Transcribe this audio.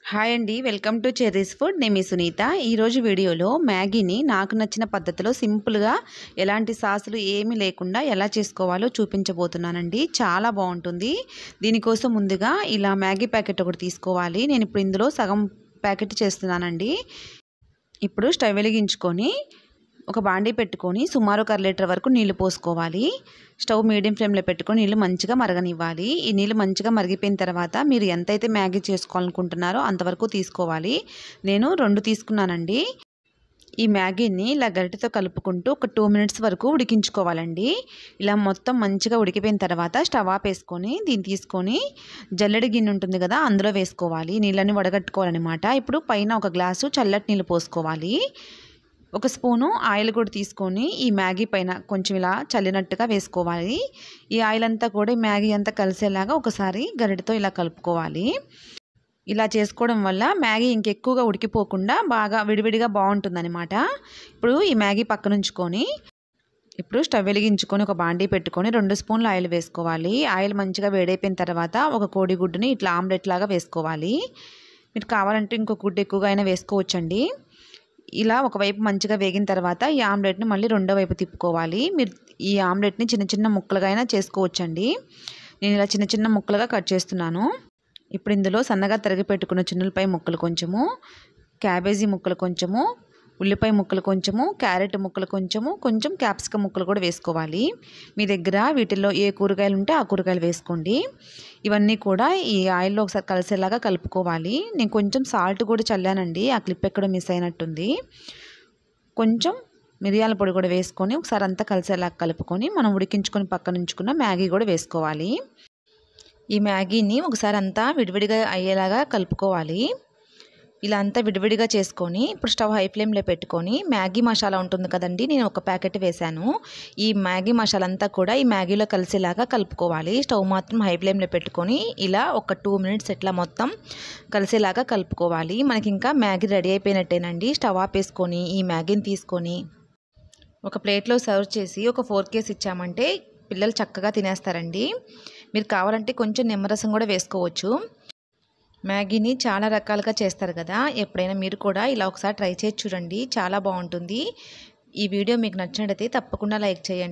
Hi అండి, welcome to cherries food. నేను మీ సునీత. ఈరోజు వీడియోలో మ్యాగీని నాకు నచ్చిన పద్ధతిలో సింపుల్గా ఎలాంటి సాసులు ఏమీ లేకుండా ఎలా చేసుకోవాలో చూపించబోతున్నానండి. చాలా బాగుంటుంది. దీనికోసం ముందుగా ఇలా మ్యాగీ ప్యాకెట్ ఒకటి తీసుకోవాలి. నేను ఇప్పుడు ఇందులో సగం ప్యాకెట్ చేస్తున్నానండి. ఇప్పుడు స్టవ్ వెలిగించుకొని ఒక బాండీ పెట్టుకొని సుమారు 1 లీటర్ వరకు నీళ్లు పోసుకోవాలి. స్టవ్ మీడియం ఫ్లేమ్లో పెట్టుకొని నీళ్ళు మంచిగా మరగనివ్వాలి. ఈ నీళ్ళు మంచిగా మరిగిపోయిన తర్వాత మీరు ఎంతైతే మ్యాగీ చేసుకోవాలనుకుంటున్నారో అంతవరకు తీసుకోవాలి. నేను 2 తీసుకున్నానండి. ఈ మ్యాగీని ఇలా గరిటెతో కలుపుకుంటూ ఒక 2 మినిట్స్ వరకు ఉడికించుకోవాలండి. ఇలా మొత్తం మంచిగా ఉడికిపోయిన తర్వాత స్టవ్ ఆపేసుకొని దీన్ని తీసుకొని జల్లెడ గిన్నె ఉంటుంది కదా, అందులో వేసుకోవాలి. నీళ్ళని వడగట్టుకోవాలన్నమాట. ఇప్పుడు పైన ఒక గ్లాసు చల్లటి నీళ్ళు పోసుకోవాలి. ఒక స్పూను ఆయిల్ కూడా తీసుకొని ఈ మ్యాగీ పైన కొంచెం ఇలా చల్లినట్టుగా వేసుకోవాలి. ఈ ఆయిల్ అంతా కూడా మ్యాగీ అంతా కలిసేలాగా ఒకసారి గరిటెతో ఇలా కలుపుకోవాలి. ఇలా చేసుకోవడం వల్ల మ్యాగీ ఇంకెక్కువగా ఉడికిపోకుండా బాగా విడివిడిగా బాగుంటుందన్నమాట. ఇప్పుడు ఈ మ్యాగీ పక్కన ఉంచుకొని ఇప్పుడు స్టవ్ వెలిగించుకొని ఒక బాండీ పెట్టుకొని 2 స్పూన్ల ఆయిల్ వేసుకోవాలి. ఆయిల్ మంచిగా వేడైపోయిన తర్వాత ఒక కోడిగుడ్డుని ఇట్లా ఆమ్లెట్ లాగా వేసుకోవాలి. మీరు కావాలంటే ఇంకో గుడ్డు ఎక్కువగా అయినా వేసుకోవచ్చండి. ఇలా ఒకవైపు మంచిగా వేగిన తర్వాత ఈ ఆమ్లెట్ని మళ్ళీ రెండో వైపు తిప్పుకోవాలి. మీరు ఈ ఆమ్లెట్ని చిన్న చిన్న ముక్కలుగా అయినా చేసుకోవచ్చండి. నేను ఇలా చిన్న చిన్న ముక్కలుగా కట్ చేస్తున్నాను. ఇప్పుడు ఇందులో సన్నగా తరిగి పెట్టుకున్న చిన్నులపాయ ముక్కలు కొంచెము, క్యాబేజీ ముక్కలు కొంచెము, ఉల్లిపాయ ముక్కలు కొంచెము, క్యారెట్ ముక్కలు కొంచెము, కొంచెం క్యాప్సికమ్ ముక్కలు కూడా వేసుకోవాలి. మీ దగ్గర వీటిల్లో ఏ కూరగాయలు ఉంటే ఆ కూరగాయలు వేసుకోండి. ఇవన్నీ కూడా ఈ ఆయిల్లో ఒకసారి కలిసేలాగా కలుపుకోవాలి. నేను కొంచెం సాల్ట్ కూడా చల్లానండి, ఆ క్లిప్ ఎక్కడో మిస్ అయినట్టుంది. కొంచెం మిరియాల పొడి కూడా వేసుకొని ఒకసారి అంతా కలిసేలాగా కలుపుకొని మనం ఉడికించుకొని పక్కన ఉంచుకున్న మ్యాగీ కూడా వేసుకోవాలి. ఈ మ్యాగీని ఒకసారి అంతా విడివిడిగా అయ్యేలాగా కలుపుకోవాలి. ఇలా అంతా విడివిడిగా చేసుకొని ఇప్పుడు స్టవ్ హై ఫ్లేమ్లో పెట్టుకొని మ్యాగీ మసాలా ఉంటుంది కదండి, నేను ఒక ప్యాకెట్ వేశాను. ఈ మ్యాగీ మసాలా అంతా కూడా ఈ మ్యాగీలో కలిసేలాగా కలుపుకోవాలి. స్టవ్ మాత్రం హై ఫ్లేమ్లో పెట్టుకొని ఇలా ఒక 2 మినిట్స్ ఇట్లా మొత్తం కలిసేలాగా కలుపుకోవాలి. మనకి ఇంకా మ్యాగీ రెడీ అయిపోయినట్టేనండి. స్టవ్ ఆపేసుకొని ఈ మ్యాగీని తీసుకొని ఒక ప్లేట్లో సర్వ్ చేసి ఒక ఫోర్కేసి ఇచ్చామంటే పిల్లలు చక్కగా తినేస్తారండి. మీరు కావాలంటే కొంచెం నిమ్మరసం కూడా వేసుకోవచ్చు. మ్యాగీని చాలా రకాలుగా చేస్తారు కదా, ఎప్పుడైనా మీరు కూడా ఇలా ఒకసారి ట్రై చేసి చూడండి. చాలా బాగుంటుంది. ఈ వీడియో మీకు నచ్చినట్లయితే తప్పకుండా లైక్ చేయండి.